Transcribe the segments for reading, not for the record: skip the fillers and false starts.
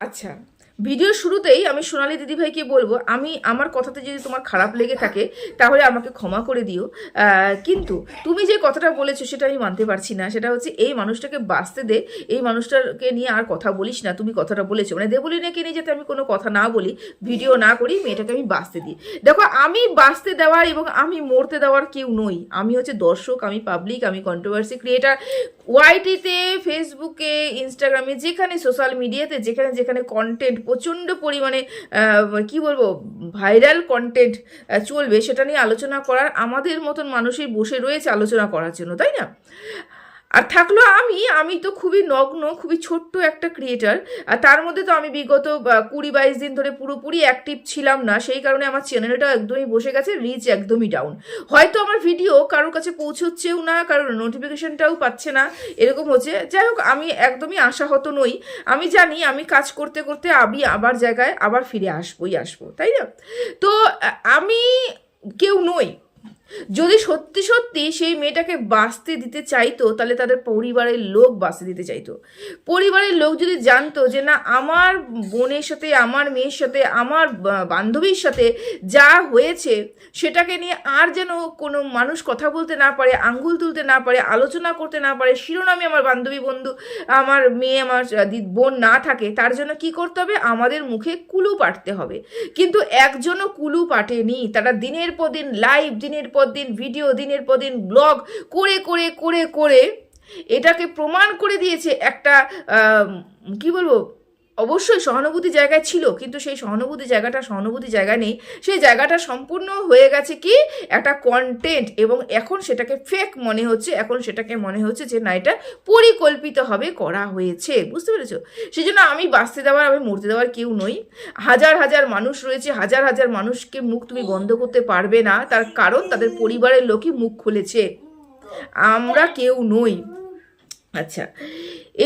আচ্ছা, ভিডিওর শুরুতেই আমি সোনালী দিদিভাইকে বলবো, আমি আমার কথাতে যদি তোমার খারাপ লেগে থাকে তাহলে আমাকে ক্ষমা করে দিও। কিন্তু তুমি যে কথাটা বলেছো সেটা আমি মানতে পারছি না। সেটা হচ্ছে এই মানুষটাকে বাঁচতে দে, এই মানুষটাকে নিয়ে আর কথা বলিস না। তুমি কথাটা বলেছো মানে দেবলিনাকে নিয়ে যাতে আমি কোনো কথা না বলি, ভিডিও না করি, মেয়েটাকে আমি বাঁচতে দিই। দেখো, আমি বাঁচতে দেওয়ার এবং আমি মরতে দেওয়ার কেউ নই। আমি হচ্ছে দর্শক, আমি পাবলিক, আমি কন্ট্রোভার্সি ক্রিয়েটার। ওয়াইটিতে, ফেসবুকে, ইনস্টাগ্রামে, যেখানে সোশ্যাল মিডিয়াতে যেখানে যেখানে কন্টেন্ট প্রচণ্ড পরিমাণে কি বলবো, ভাইরাল কন্টেন্ট চলবে, সেটা নিয়ে আলোচনা করার আমাদের মতন মানুষই বসে রয়েছে আলোচনা করার জন্য, তাই না? আর থাকলো আমি তো খুবই নগ্ন, খুবই ছোট্ট একটা ক্রিয়েটার। আর তার মধ্যে তো আমি বিগত 20-22 দিন ধরে পুরোপুরি অ্যাক্টিভ ছিলাম না, সেই কারণে আমার চ্যানেলটা একদমই বসে গেছে, রিচ একদমই ডাউন। হয়তো আমার ভিডিও কারোর কাছে পৌঁছচ্ছেও না, কারোর নোটিফিকেশনটাও পাচ্ছে না, এরকম হচ্ছে। যাই হোক, আমি একদমই আশাহত নই। আমি জানি আমি কাজ করতে করতে আমি আবার জায়গায় আবার ফিরে আসবো, তাই না? তো আমি কেউ নই। যদি সত্যি সত্যি সেই মেয়েটাকে বাঁচতে দিতে চাইতো, তাহলে তাদের পরিবারের লোক বাঁচতে দিতে চাইতো। পরিবারের লোক যদি জানতো যে না, আমার বোনের সাথে, আমার মেয়ের সাথে, আমার বান্ধবীর সাথে যা হয়েছে সেটাকে নিয়ে আর যেন কোনো মানুষ কথা বলতে না পারে, আঙ্গুল তুলতে না পারে, আলোচনা করতে না পারে, শিরোনামে আমার বান্ধবী, বন্ধু, আমার মেয়ে, আমার বোন না থাকে, তার জন্য কি করতে হবে? আমাদের মুখে কুলু পাঠতে হবে। কিন্তু একজনও কুলু পাঠেনি। তারা দিনের পর দিন লাইভ, দিনের পর দিন ভিডিও, দিনের পর দিন ব্লগ করে করে করে করে এটাকে প্রমাণ করে দিয়েছে একটা কি বলবো, অবশ্যই সহানুভূতি জায়গায় ছিল, কিন্তু সেই সহানুভূতি জায়গা নেই। সেই জায়গাটা সম্পূর্ণ হয়ে গেছে কি একটা কন্টেন্ট, এবং এখন সেটাকে ফেক মনে হচ্ছে, এখন সেটাকে মনে হচ্ছে যে না, এটা পরিকল্পিতভাবে করা হয়েছে। বুঝতে পেরেছো? সেই জন্য আমি বাঁচতে দেওয়ার, আমি মরতে দেওয়ার কেউ নই। হাজার হাজার মানুষ রয়েছে, হাজার হাজার মানুষকে মুখ তুমি বন্ধ করতে পারবে না, তার কারণ তাদের পরিবারের লোকই মুখ খুলেছে, আমরা কেউ নই। আচ্ছা,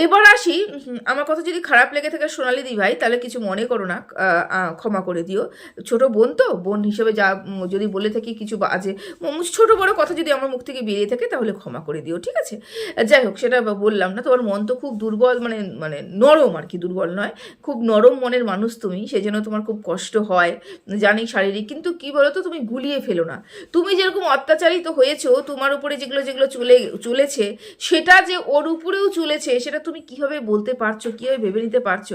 এবার আসি। আমার কথা যদি খারাপ লেগে থাকে সোনালি দি ভাই, তাহলে কিছু মনে করো না, ক্ষমা করে দিও। ছোট বোন তো, বোন হিসেবে যা যদি বলে থাকি কিছু বাজে ছোট বড় কথা যদি আমার মুখ থেকে বেরিয়ে থাকে, তাহলে ক্ষমা করে দিও, ঠিক আছে? যাই হোক, সেটা বললাম না। তোমার মন তো খুব দুর্বল, মানে মানে নরম আর কি, দুর্বল নয়, খুব নরম মনের মানুষ তুমি, সেই জন্য তোমার খুব কষ্ট হয় জানি, শারীরিক। কিন্তু কি বলো তো, তুমি গুলিয়ে ফেলো না। তুমি যেরকম অত্যাচারিত হয়েছো, তোমার উপরে যেগুলো যেগুলো চলেছে, সেটা যে ওর উপরেও চলেছে, সেটা তুমি কিভাবে বলতে পারছো, কিভাবে ভেবে নিতে পারছো?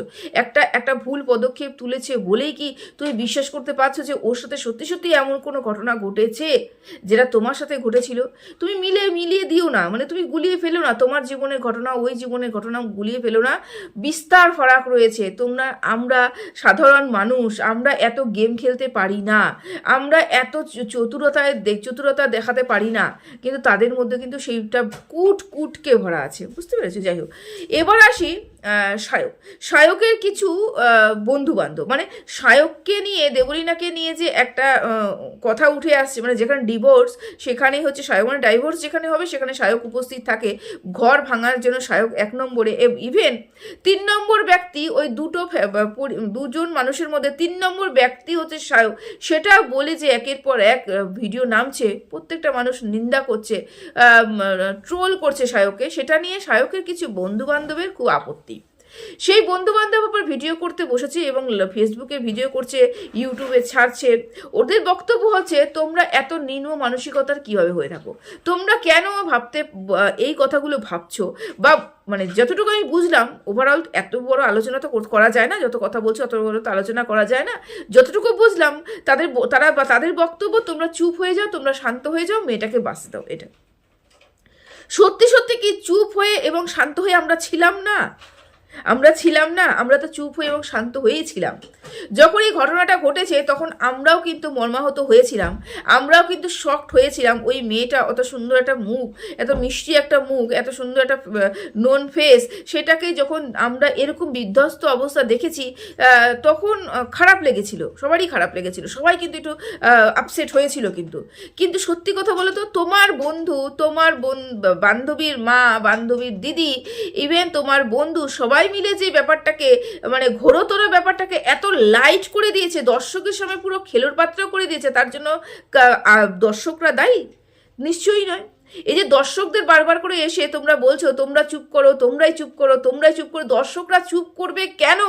একটা ভুল পদক্ষেপ তুলেছে বলেই কি তুমি বিশ্বাস করতে পারছো যে ওর সাথে সত্যি সত্যি এমন কোনো ঘটনা ঘটেছে যেটা তোমার সাথে ঘটেছিল? তুমি মিলিয়ে দিও না, মানে তুমি গুলিয়ে ফেলো না তোমার জীবনের ঘটনা, ওই জীবনের ঘটনা গুলিয়ে ফেলো না। বিস্তার ফারাক রয়েছে। আমরা সাধারণ মানুষ, আমরা এত গেম খেলতে পারি না, আমরা এত চতুরতা দেখাতে পারি না, কিন্তু তাদের মধ্যে কিন্তু সেইটা কুটকে ভরা আছে। বুঝতে পেরেছো? যাই হোক, এবার আসি সায়কের কিছু বন্ধু বান্ধব, মানে সায়ককে নিয়ে, দেবলীনাকে নিয়ে যে একটা কথা উঠে আসছে, মানে যেখানে ডিভোর্স সেখানেই হচ্ছে সায়ক, মানে ডাইভোর্স যেখানে হবে সেখানে সায়ক উপস্থিত থাকে। ঘর ভাঙার জন্য সায়ক 1 নম্বরে, ইভেন 3 নম্বর ব্যক্তি, ওই দুজন মানুষের মধ্যে 3 নম্বর ব্যক্তি হচ্ছে সায়ক। সেটা বলে যে একের পর এক ভিডিও নামছে, প্রত্যেকটা মানুষ নিন্দা করছে, ট্রোল করছে সায়ককে, সেটা নিয়ে সায়কের কিছু বন্ধু বান্ধবের খুব আপত্তি। সেই বন্ধু বান্ধব আবার ভিডিও করতে বসেছে এবং ফেসবুকে ভিডিও করছে, ইউটিউবে ছাড়ছে। ওদের বক্তব্য হচ্ছে, তোমরা এত নিম্ন মানসিকতার কিভাবে হয়ে থাকো, তোমরা কেন এই কথাগুলো ভাবছো? বা মানে যতটুকু আমি বুঝলাম, ওভারঅল এত বড় আলোচনা তো করা যায় না, যত কথা বলছো অত বড় তো আলোচনা করা যায় না। যতটুকু বুঝলাম, তাদের বক্তব্য, তোমরা চুপ হয়ে যাও, তোমরা শান্ত হয়ে যাও, মেয়েটাকে বাঁচতে দাও। এটা সত্যি সত্যি কি চুপ হয়ে এবং শান্ত হয়ে আমরা ছিলাম না? আমরা তো চুপ হয়ে এবং শান্ত হয়েই ছিলাম। যখন এই ঘটনাটা ঘটেছে তখন আমরাও কিন্তু মর্মাহত হয়েছিলাম, আমরাও কিন্তু শকড হয়েছিলাম। ওই মেয়েটা, অত সুন্দর একটা মুখ, এত মিষ্টি একটা মুখ, এত সুন্দর একটা নোন ফেস, সেটাকে যখন আমরা এরকম বিধ্বস্ত অবস্থা দেখেছি, তখন খারাপ লেগেছিল, সবারই খারাপ লেগেছিল, সবাই কিন্তু একটু আপসেট হয়েছিল। কিন্তু সত্যি কথা বলো তো, তোমার বন্ধু, তোমার বান্ধবীর মা, বান্ধবীর দিদি, ইভেন তোমার বন্ধু, সবাই মিলে যে ব্যাপারটাকে, মানে ঘোরতর ব্যাপারটাকে এত লাইট করে দিয়েছে, দর্শকের সামনে পুরো খেলোর পাত্র করে দিয়েছে, তার জন্য দর্শকরা দায়ী? নিশ্চয়ই নয়। এই যে দর্শকদের বারবার করে এসে তোমরা বলছো তোমরা চুপ করো, তোমরাই চুপ করো, দর্শকরা চুপ করবে কেন?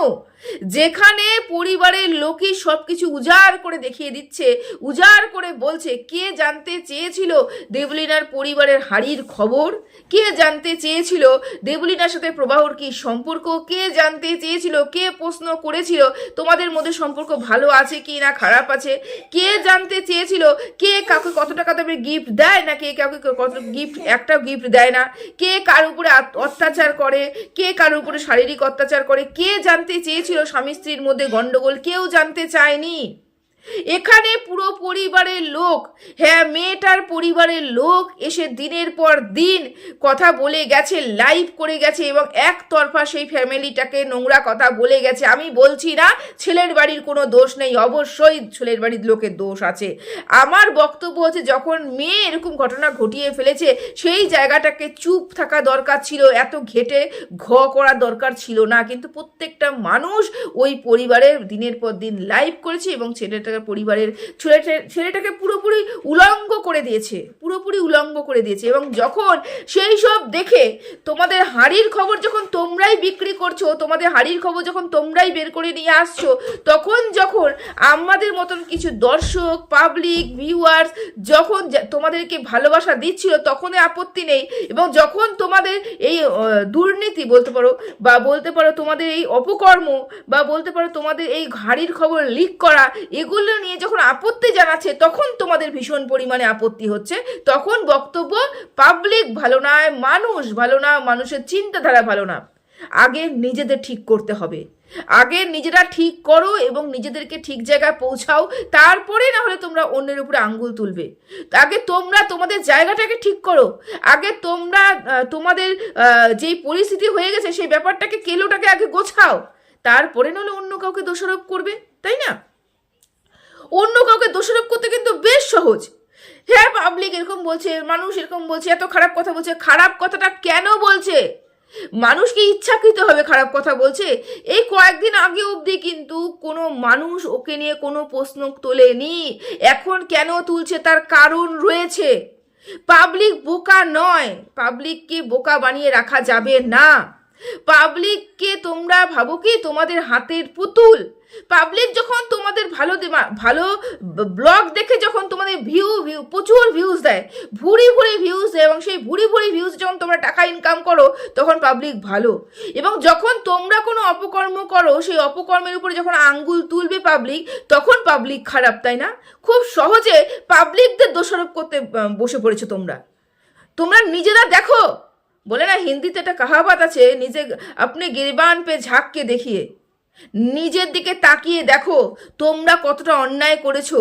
যেখানে পরিবারের লোকই সব কিছু উজাড় করে দেখিয়ে দিচ্ছে, উজাড় করে বলছে। কে জানতে চেয়েছিল দেবলীনার পরিবারের হাড়ির খবর? কে জানতে চেয়েছিল দেবলীনার সাথে প্রবাহর কি সম্পর্ক? কে জানতে চেয়েছিল, কে প্রশ্ন করেছিল তোমাদের মধ্যে সম্পর্ক ভালো আছে কি না খারাপ আছে? কে জানতে চেয়েছিল কে কাউকে কত টাকা দেবে গিফট দেয় না, কে কাউকে কত গিফট, একটা গিফট দেয় না, কে কার উপরে অত্যাচার করে, কে কার উপরে শারীরিক অত্যাচার করে? কে জানতে চেয়েছিল স্বামী স্ত্রীর মধ্যে গন্ডগোল? কেউ জানতে চায়নি। এখানে পুরো পরিবারের লোক, হ্যাঁ মেয়েটার পরিবারের লোক এসে দিনের পর দিন কথা বলে গেছে, লাইভ করে গেছে এবং একতরফা সেই ফ্যামিলিটাকে নোংরা কথা বলে গেছে। আমি বলছি না ছেলের বাড়ির কোনো দোষ নেই, অবশ্যই ছেলের বাড়ির লোকের দোষ আছে। আমার বক্তব্য হচ্ছে যখন মেয়ে এরকম ঘটনা ঘটিয়ে ফেলেছে সেই জায়গাটাকে চুপ থাকা দরকার ছিল, এত ঘেটে করা দরকার ছিল না। কিন্তু প্রত্যেকটা মানুষ ওই পরিবারের দিনের পর দিন লাইভ করেছে এবং পরিবারের ছেলেটাকে পুরোপুরি উলঙ্গ করে দিয়েছে, পুরোপুরি উলঙ্গ করে দিয়েছে। এবং যখন সেই সব দেখে তোমাদের হাড়ির খবর যখন তোমরাই বিক্রি করছো, তোমাদের হাড়ির খবর যখন তোমরাই বের করে নিয়ে আসছো, তখন যখন আমাদের মতন কিছু দর্শক, পাবলিক, ভিউয়ার্স যখন তোমাদেরকে ভালোবাসা দিচ্ছিল তখন আপত্তি নেই। এবং যখন তোমাদের এই দুর্নীতি বলতে পারো, বা বলতে পারো তোমাদের এই অপকর্ম, বা বলতে পারো তোমাদের এই হাড়ির খবর লিক করা, এগুলো নিয়ে যখন আপত্তি জানাচ্ছে তখন তোমাদের ভীষণ পরিমাণে আপত্তি হচ্ছে। তখন বক্তব্য পাবলিক ভালো না, মানুষ ভালো না, মানুষের চিন্তাধারা ভালো না। আগে নিজেদের ঠিক করতে হবে, আগে নিজেরা ঠিক করো এবং নিজেদেরকে ঠিক জায়গায় পৌঁছাও, তারপরে না হলে তোমরা অন্যের উপরে আঙ্গুল তুলবে। আগে তোমরা তোমাদের জায়গাটাকে ঠিক করো, আগে তোমরা তোমাদের যেই পরিস্থিতি হয়ে গেছে সেই ব্যাপারটাকে, কেলোটাকে আগে গোছাও, তারপরে নাহলে অন্য কাউকে দোষারোপ করবে, তাই না? অন্য কাউকে দোষারোপ করতে কিন্তু বেশ সহজ। হ্যাঁ পাবলিক এরকম বলছে, মানুষ এরকম বলছে, এত খারাপ কথা বলছে। খারাপ কথাটা কেন বলছে? মানুষ কি ইচ্ছাকৃতভাবে খারাপ কথা বলছে? এই কয়েকদিন আগে অবধি কিন্তু কোনো মানুষ ওকে নিয়ে কোনো প্রশ্ন তোলেনি। এখন কেন তুলছে তার কারণ রয়েছে। পাবলিক বোকা নয়, পাবলিককে বোকা বানিয়ে রাখা যাবে না। পাবলিককে তোমরা ভাবো কি তোমাদের হাতের পুতুল? পাবলিক যখন তোমাদের ভালো ভালো ব্লগ দেখে যখন তোমাদের প্রচুর ভিউজ দেয়, ভুরি ভুরি ভিউজ দেয়, এবং সেই ভুরি ভুরি ভিউজ যখন তোমরা টাকা ইনকাম করো তখন পাবলিক ভালো। এবং যখন তোমরা কোনো অপকর্ম করো সেই অপকর্মের উপরে যখন আঙ্গুল তুলবে পাবলিক, তখন পাবলিক খারাপ, তাই না? খুব সহজে পাবলিকদের দোষারোপ করতে বসে পড়েছো তোমরা। তোমরা নিজেরা দেখো, বলে না হিন্দিতে একটা কাহাবাত আছে, নিজে আপনি গিরবান পে ঝাঁককে দেখিয়ে, নিজের দিকে তাকিয়ে দেখো তোমরা কতটা অন্যায় করেছো।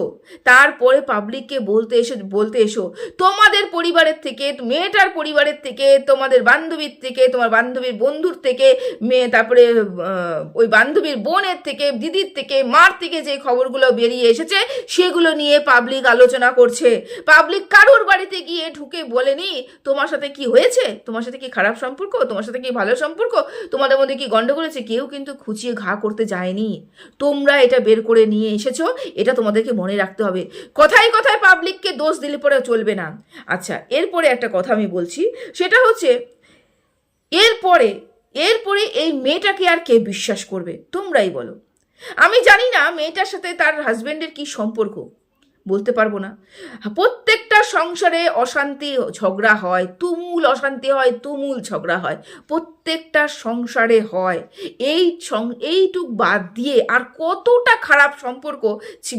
তারপরে পাবলিককে বলতে এসো তোমাদের পরিবারের থেকে, মেয়েটার পরিবারের থেকে, তোমাদের বান্ধবীর থেকে, তোমার বান্ধবীর বন্ধুর থেকে, তারপরে ওই বান্ধবীর বোনের থেকে, দিদির থেকে, মার থেকে যে খবরগুলো বেরিয়ে এসেছে সেগুলো নিয়ে পাবলিক আলোচনা করছে। পাবলিক কারোর বাড়িতে গিয়ে ঢুকে বলেনি তোমার সাথে কি হয়েছে, তোমার সাথে কি খারাপ সম্পর্ক, তোমার সাথে কি ভালো সম্পর্ক, তোমাদের মধ্যে কি গন্ডগোল হয়েছে। কেউ কিন্তু খুঁচিয়ে ঘা করতে যায়নি। তোমরা এটা বের করে নিয়ে এসেছো, এটা তোমাদেরকে মনে রাখতে হবে। কথায় কথায় পাবলিককে দোষ দিলে পরে চলবে না। আচ্ছা, এরপরে একটা কথা আমি বলছি, সেটা হচ্ছে এরপরে এই মেয়েটাকে আর কে বিশ্বাস করবে? তোমরাই বলো। আমি জানি না মেয়েটার সাথে তার হাজবেন্ডের কি সম্পর্ক, বলতে পারবো না। প্রত্যেকটা সংসারে অশান্তি ঝগড়া হয়, তুমুল অশান্তি হয়, তুমুল ঝগড়া হয়, প্রত্যেকটা সংসারে হয়। এইটুক বাদ দিয়ে আর কতটা খারাপ সম্পর্ক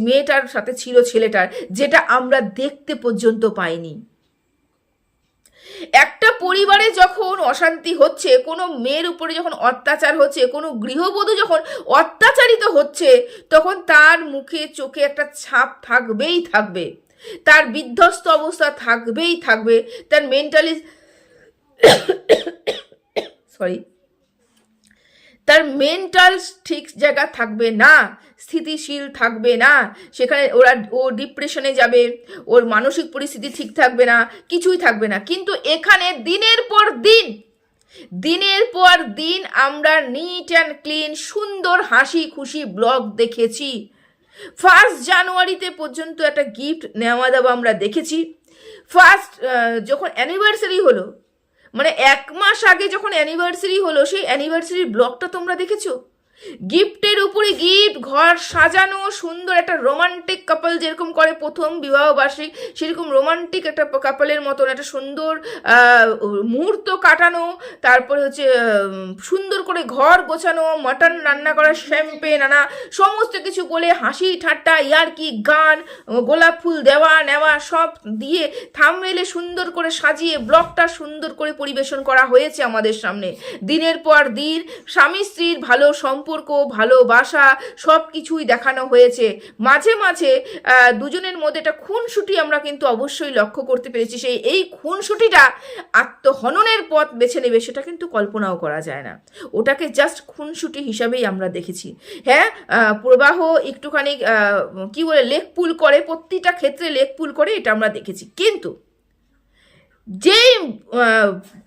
মেয়েটার সাথে ছিল ছেলেটার, যেটা আমরা দেখতে পর্যন্ত পাইনি। একটা পরিবারে যখন অশান্তি হচ্ছে, কোনো মেয়ের উপরে যখন অত্যাচার হচ্ছে, কোনো গৃহবধূ যখন অত্যাচারিত হচ্ছে, তখন তার মুখে চোখে একটা ছাপ থাকবেই থাকবে, তার বিধ্বস্ত অবস্থা থাকবেই থাকবে, তার মেন্টালি তার মেন্টাল ঠিক জায়গা থাকবে না, স্থিতিশীল থাকবে না। সেখানে ও ডিপ্রেশনে যাবে, ওর মানসিক পরিস্থিতি ঠিক থাকবে না, কিছুই থাকবে না। কিন্তু এখানে দিনের পর দিন আমরা নিট অ্যান্ড ক্লিন সুন্দর হাসি খুশি ব্লগ দেখেছি। 1 জানুয়ারিতে পর্যন্ত একটা গিফট নেওয়া দেওয়া আমরা দেখেছি। যখন অ্যানিভার্সারি হলো, মানে 1 মাস আগে যখন অ্যানিভার্সারি হলো, সেই অ্যানিভার্সারির ব্লগটা তোমরা দেখেছো। গিফটের উপরে গিফট, ঘর সাজানো, সুন্দর একটা রোমান্টিক কাপল যেরকম করে প্রথম বিবাহ বার্ষিক, সেরকম রোমান্টিক একটা কাপলের মতন একটা সুন্দর মুহূর্ত কাটানো। তারপরে হচ্ছে সুন্দর করে ঘর গোছানো, মাটন রান্না করা, শ্যাম্পেন আনা, সমস্ত কিছু বলে হাসি ঠাট্টা ইয়ার্কি গান, গোলাপ ফুল দেওয়া নেওয়া সব দিয়ে থাম্বনেইলে সুন্দর করে সাজিয়ে ব্লগটা সুন্দর করে পরিবেশন করা হয়েছে আমাদের সামনে। দিনের পর দিন স্বামী স্ত্রীর ভালো সম্পর্ক, ভালোবাসা সব কিছুই দেখানো হয়েছে। মাঝে মাঝে দুজনের মধ্যে একটা খুনসুটি আমরা কিন্তু অবশ্যই লক্ষ্য করতে পেরেছি। এই খুনসুটিটা আত্মহননের পথ বেছে নেবে সেটা কিন্তু কল্পনাও করা যায় না। ওটাকে জাস্ট খুনসুটি হিসাবেই আমরা দেখেছি। হ্যাঁ, প্রবাহ একটুখানি কি বলে লেক পুল করে, প্রতিটা ক্ষেত্রে লেক পুল করে, এটা আমরা দেখেছি। কিন্তু যেই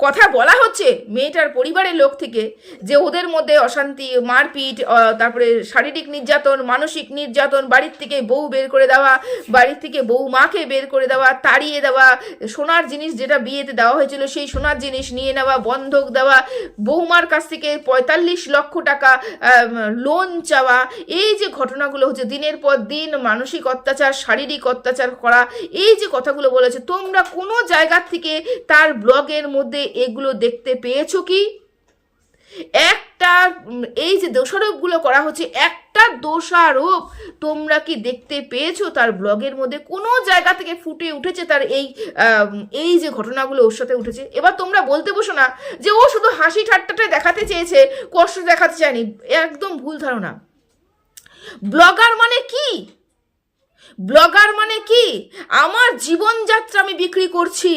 কথা বলা হচ্ছে মেয়েটার পরিবারের লোক থেকে যে ওদের মধ্যে অশান্তি, মারপিট, তারপরে শারীরিক নির্যাতন, মানসিক নির্যাতন, বাড়ির থেকে বউ বের করে দেওয়া, বাড়ির থেকে বউ মাকে বের করে দেওয়া, তাড়িয়ে দেওয়া, সোনার জিনিস যেটা বিয়েতে দেওয়া হয়েছিল সেই সোনার জিনিস নিয়ে নেওয়া, বন্ধক দেওয়া, বৌমার কাছ থেকে 45 লক্ষ টাকা লোন চাওয়া, এই যে ঘটনাগুলো হচ্ছে দিনের পর দিন মানসিক অত্যাচার, শারীরিক অত্যাচার করা, এই যে কথাগুলো বলেছে, তোমরা কোনো জায়গা থেকে তার ব্লগের মধ্যে এগুলো দেখতে পেয়েছো কি? একটা এই যে দোষারোপগুলো করা হচ্ছে, একটা দোষারোপ তোমরা কি দেখতে পেয়েছো তার ব্লগের মধ্যে? কোনো জায়গা থেকে ফুটে উঠেছে তার এই যে ঘটনাগুলো ওর সাথে উঠেছে? এবার তোমরা বলতে বসো না যে ও শুধু হাসি ঠাট্টাটা দেখাতে চেয়েছে, কষ্ট দেখাতে চায়নি। একদম ভুল ধারণা। ব্লগার মানে কি? ব্লগার মানে কি? আমার জীবনযাত্রা আমি বিক্রি করছি,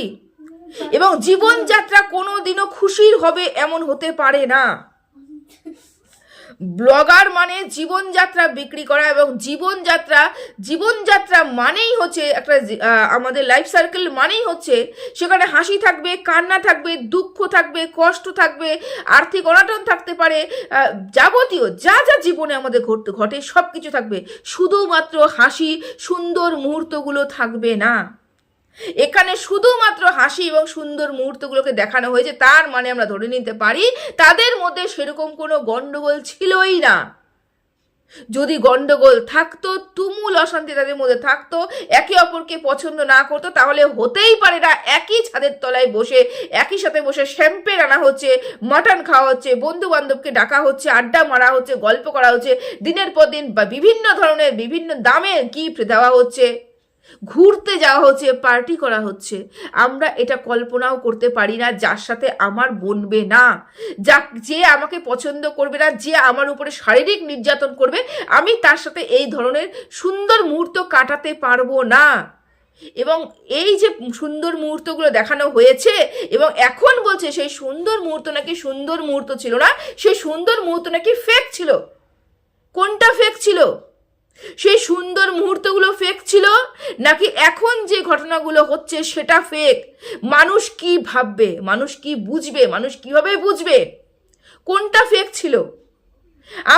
এবং জীবনযাত্রা কোনোদিনও খুশির হবে এমন হতে পারে না। ব্লগার মানে জীবনযাত্রা বিক্রি করা, এবং জীবনযাত্রা মানেই হচ্ছে একটা আমাদের লাইফ সার্কেল মানেই হচ্ছে সেখানে হাসি থাকবে, কান্না থাকবে, দুঃখ থাকবে, কষ্ট থাকবে, আর্থিক অনটন থাকতে পারে, যাবতীয় যা যা জীবনে আমাদের ঘটে সব কিছু থাকবে। শুধুমাত্র হাসি সুন্দর মুহূর্তগুলো থাকবে না। এখানে শুধুমাত্র হাসি এবং সুন্দর মুহূর্তগুলোকে দেখানো হয়েছে, তার মানে আমরা ধরে নিতে পারি তাদের মধ্যে সেরকম কোনো গন্ডগোল ছিলই না। যদি গন্ডগোল থাকতো, তুমুল অশান্তি তাদের মধ্যে থাকতো, একে অপরকে পছন্দ না করতো, তাহলে হতেই পারে না একই ছাদের তলায় বসে একই সাথে বসে শ্যাম্পেন আনা হচ্ছে, মাটন খাওয়া হচ্ছে, বন্ধু বান্ধবকে ডাকা হচ্ছে, আড্ডা মারা হচ্ছে, গল্প করা হচ্ছে, দিনের পর দিন বা বিভিন্ন ধরনের বিভিন্ন দামের গিফট দেওয়া হচ্ছে, ঘুরতে যাওয়া হচ্ছে, পার্টি করা হচ্ছে। আমরা এটা কল্পনাও করতে পারি না যার সাথে আমার বনবে না, যে আমাকে পছন্দ করবে না, যে আমার উপরে শারীরিক নির্যাতন করবে, আমি তার সাথে এই ধরনের সুন্দর মুহূর্ত কাটাতে পারবো না। এবং এই যে সুন্দর মুহূর্তগুলো দেখানো হয়েছে, এবং এখন বলছে সেই সুন্দর মুহূর্ত নাকি সুন্দর মুহূর্ত ছিল না, সেই সুন্দর মুহূর্ত নাকি ফেক ছিল। কোনটা ফেক ছিল? সেই সুন্দর মুহূর্তগুলো ফেক ছিল, নাকি এখন যে ঘটনাগুলো হচ্ছে সেটা ফেক? মানুষ কি ভাববে, মানুষ কি বুঝবে, মানুষ কিভাবে বুঝবে কোনটা ফেক ছিল?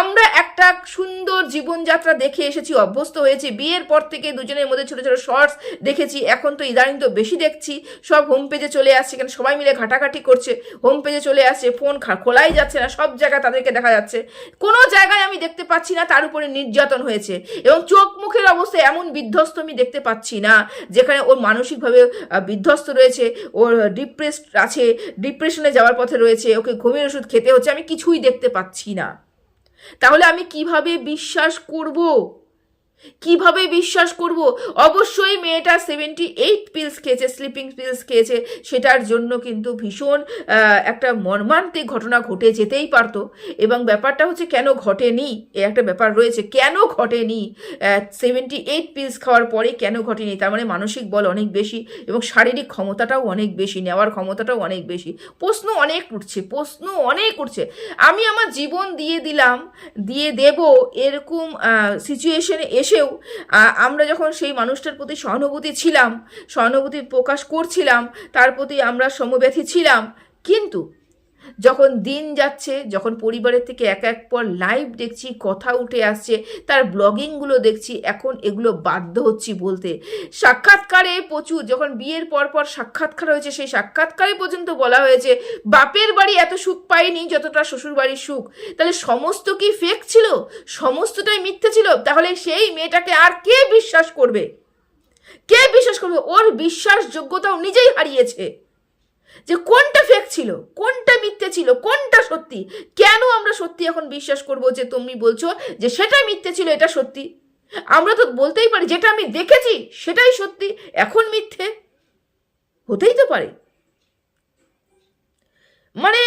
আমরা একটা সুন্দর জীবনযাত্রা দেখে এসেছি, অভ্যস্ত হয়েছি। বিয়ের পর থেকে দুজনের মধ্যে ছোট ছোট শর্টস দেখেছি, এখন তো ইদানিং তো বেশি দেখছি, সব হোম পেজে চলে আসছে, কেন সবাই মিলে ঘাটাঘাটি করছে, হোম পেজে চলে আসছে, ফোন খোলাই যাচ্ছে না, সব জায়গায় তাদেরকে দেখা যাচ্ছে। কোনো জায়গায় আমি দেখতে পাচ্ছি না তার উপরে নির্যাতন হয়েছে, এবং চোখ মুখের অবস্থা এমন বিধ্বস্ত আমি দেখতে পাচ্ছি না যেখানে ওর মানসিকভাবে বিধ্বস্ত রয়েছে, ওর ডিপ্রেসড আছে, ডিপ্রেশনে যাওয়ার পথে রয়েছে, ওকে ঘুমের ওষুধ খেতে হচ্ছে, আমি কিছুই দেখতে পাচ্ছি না। তাহলে আমি কিভাবে বিশ্বাস করব? কিভাবে বিশ্বাস করব? অবশ্যই মেয়েটা 78 পিলস খেয়েছে, স্লিপিং পিলস খেয়েছে, সেটার জন্য কিন্তু ভীষণ একটা মর্মান্তিক ঘটনা ঘটে যেতেই পারতো। এবং ব্যাপারটা হচ্ছে কেন ঘটেনি, এ একটা ব্যাপার রয়েছে, কেন ঘটেনি 78 পিলস খাওয়ার পরে কেন ঘটেনি? তার মানে মানসিক বল অনেক বেশি, এবং শারীরিক ক্ষমতাটাও অনেক বেশি, নেওয়ার ক্ষমতাটাও অনেক বেশি। প্রশ্ন অনেক উঠছে। আমি আমার জীবন দিয়ে দেব এরকম সিচুয়েশনে এসেও আমরা যখন সেই মানুষটার প্রতি সহানুভূতি প্রকাশ করছিলাম, তার প্রতি আমরা সমব্যথী ছিলাম, কিন্তু যখন দিন যাচ্ছে, যখন পরিবারের থেকে এক এক পর লাইভ দেখছি, কথা উঠে আসছে, তার ব্লগিংগুলো দেখছি, এখন এগুলো বাধ্য হচ্ছি বলতে। সাক্ষাৎকারে প্রচুর, যখন বিয়ের পর পর সাক্ষাৎকার হয়েছে, সেই সাক্ষাৎকারে পর্যন্ত বলা হয়েছে বাপের বাড়ি এত সুখ পায়নি যতটা শ্বশুর বাড়ির সুখ। তাহলে সমস্ত কি ফেক ছিল? সমস্তটাই মিথ্যে ছিল? তাহলে সেই মেয়েটাকে আর কে বিশ্বাস করবে? কে বিশ্বাস করবে? ওর বিশ্বাসযোগ্যতাও নিজেই হারিয়েছে যে কোনটা ফেক ছিল, কোনটা মিথ্যে ছিল, কোনটা সত্যি। কেন আমরা সত্যি এখন বিশ্বাস করব যে তুমি বলছো যে সেটা মিথ্যে ছিল, এটা সত্যি? আমরা তো বলতেই পারি যেটা আমি দেখেছি সেটাই সত্যি, এখন মিথ্যে হতেই তো পারে। মানে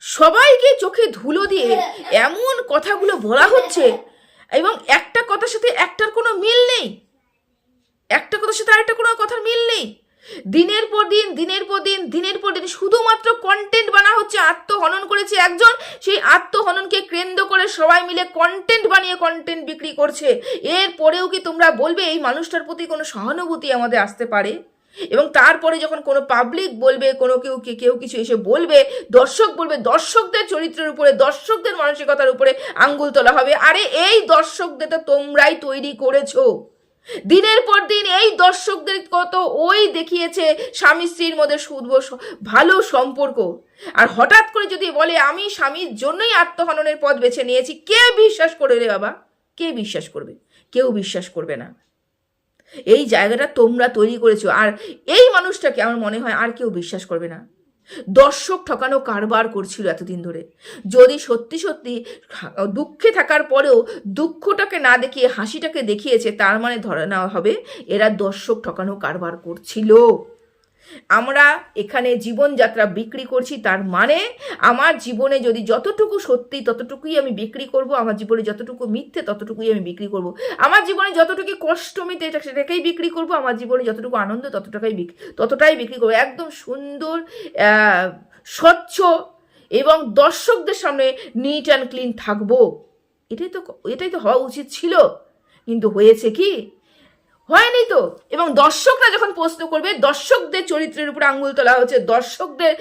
সবাইকে চোখে ধুলো দিয়ে এমন কথাগুলো বলা হচ্ছে, এবং একটা কথার সাথে একটার কোনো মিল নেই, একটা কথার সাথে আরেকটা কোনো কথার মিল নেই। দিনের পর দিন, দিনের পর দিন, দিনের পর দিন শুধুমাত্র কন্টেন্ট বানা হচ্ছে। আত্মহনন করেছে একজন, সেই আত্মহননকে কেন্দ্র করে সবাই মিলে কন্টেন্ট বানিয়ে কন্টেন্ট বিক্রি করছে। এরপরেও কি তোমরা বলবে এই মানুষটার প্রতি কোনো সহানুভূতি আমাদের আসতে পারে? এবং তারপরে যখন কোনো পাবলিক বলবে, কোনো কেউ কিছু এসে বলবে, দর্শক বলবে, দর্শকদের চরিত্রের উপরে, দর্শকদের মানসিকতার উপরে আঙ্গুল তোলা হবে। আরে এই দর্শকদের তো তোমরাই তৈরি করেছো। দিনের পর দিন এই দর্শকদের কত ওই দেখিয়েছে স্বামী স্ত্রীর মধ্যে ভালো সম্পর্ক, আর হঠাৎ করে যদি বলে আমি স্বামীর জন্যই আত্মহননের পথ বেছে নিয়েছি, কে বিশ্বাস করবে রে বাবা? কে বিশ্বাস করবে? কেউ বিশ্বাস করবে না। এই জায়গাটা তোমরা তৈরি করেছো, আর এই মানুষটাকে আমার মনে হয় আর কেউ বিশ্বাস করবে না। দর্শক ঠকানো কারবার করছিল এতদিন ধরে। যদি সত্যি সত্যি দুঃখে থাকার পরেও দুঃখটাকে না দেখিয়ে হাসিটাকে দেখিয়েছে, তার মানে ধরে নেওয়া হবে এরা দর্শক ঠকানো কারবার করছিল। আমরা এখানে জীবনযাত্রা বিক্রি করছি, তার মানে আমার জীবনে যদি যতটুকু সত্যি ততটুকুই আমি বিক্রি করব, আমার জীবনে যতটুকু মিথ্যে ততটুকুই আমি বিক্রি করব, আমার জীবনে যতটুকু কষ্ট মিথ্যে সেটাকেই বিক্রি করব, আমার জীবনে যতটুকু আনন্দ ততটাই বিক্রি করবো। একদম সুন্দর, স্বচ্ছ এবং দর্শকদের সামনে নিট অ্যান্ড ক্লিন থাকবো। এটাই তো হওয়া উচিত ছিল, কিন্তু হয়েছে কি? হয়নি তো। এবং দর্শকরা যখন প্রশ্ন করবে, দর্শকদের চরিত্রের উপরে আঙ্গুল তোলা হচ্ছে, দর্শকদের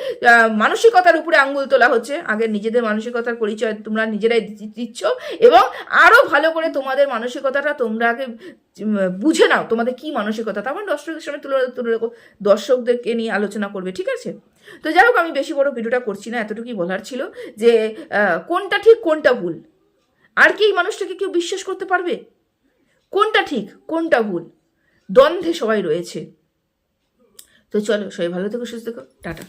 মানসিকতার উপরে আঙ্গুল তোলা হচ্ছে। আগে নিজেদের মানসিকতার পরিচয় তোমরা নিজেরাই দিচ্ছ, এবং আরো ভালো করে তোমাদের মানসিকতাটা তোমরা আগে বুঝে নাও, তোমাদের কি মানসিকতা, তারপর দর্শকদের সামনে তুলে রাখো, দর্শকদেরকে নিয়ে আলোচনা করবে, ঠিক আছে? তো যাই হোক, আমি বেশি বড় ভিডিওটা করছি না, এতটুকুই বলার ছিল যে কোনটা ঠিক কোনটা ভুল। আর কি এই মানুষটাকে কেউ বিশ্বাস করতে পারবে? কোনটা ঠিক কোনটা ভুল, দ্বন্দ্বে সবাই রয়েছে। তো চলো, সবাই ভালো থেকো, সুস্থ থেকো, টাটা।